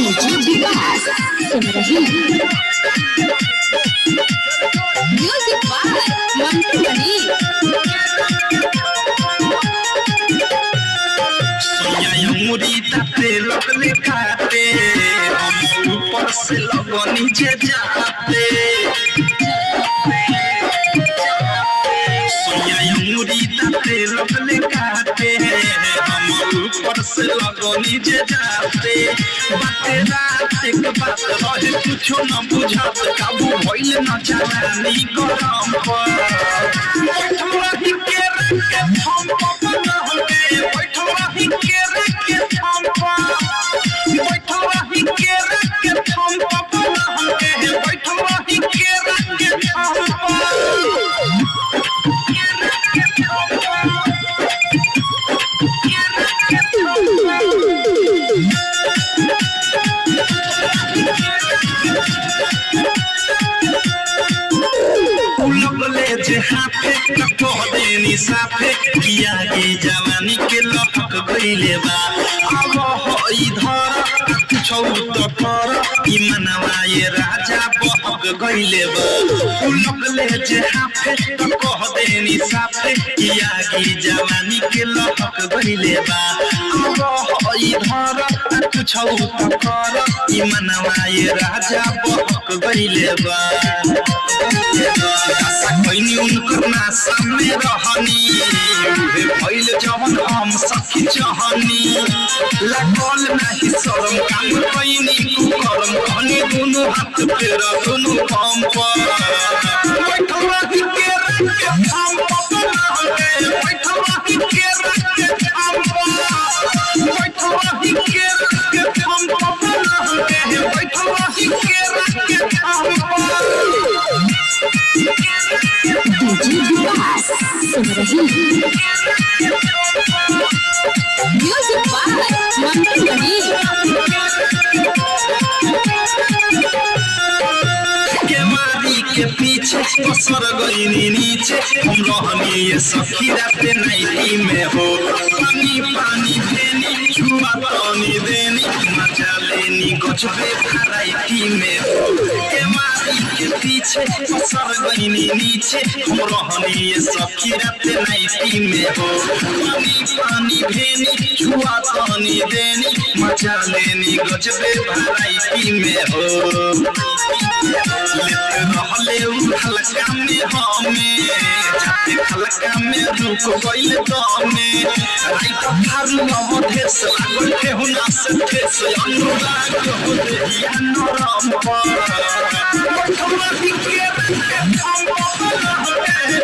DJ विकास सुन रही music by Mantu मनी। मुरी ताते लगले खाते हम ऊपर से लगो नीचे जाते मुरी ताते लगले खाते हम ऊपर से लगो नीचे जाते बाते रात एक बात रहे कुछो न बुझात काबू भइल न जानी गरम पर बैठवा ही के हम पपन होगे बैठवा ही के हाथे कह देनी साफे किया की जवानी के लटक गइले बा अब हो इधर कुछ तो कर ई मनवा ये राजा बहक गइले बा लगले जे हाथे कह देनी साफे किया की जवानी के लटक गइले बा अब हो इधर कुछ तो कर ई मनवा ये राजा बहक गइले बा कोइनी उनकर ना सामने रहनी भइल जवन हम सखी चाहनी लागल नाही शरम काम कोइनी कुकरम कहनी दुनु हाथ पेर दुनु कम पर बैठवा ही के रख हम पपन होगे बैठवा ही के रख हम बैठवा ही के रख हम पपन होगे बैठवा ही के रख हम डीजे विकास सुन रही म्यूजिक बाय मंटू मनी। के पीछे पसर गईनी नीचे हम रहनी ये सखी राते नाइटी में हो पानी पानी देनी छुआ पानी देनी मजा लेनी गजबे वैरायटी में हो के मारी के पीछे पसर गईनी नीचे हम रहनी ये सखी राते नाइटी में हो पानी पानी देनी छुआ पानी देनी मजा लेनी गजबे वैरायटी में हो हल्का में हमें जाते हल्का में रुक गइल दमे राइट थारू अवधेश लागल केहुना से ठेस अनुराग हो देहिया नरम पर बैठवा ही के हम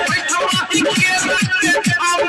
बैठवा ही के हम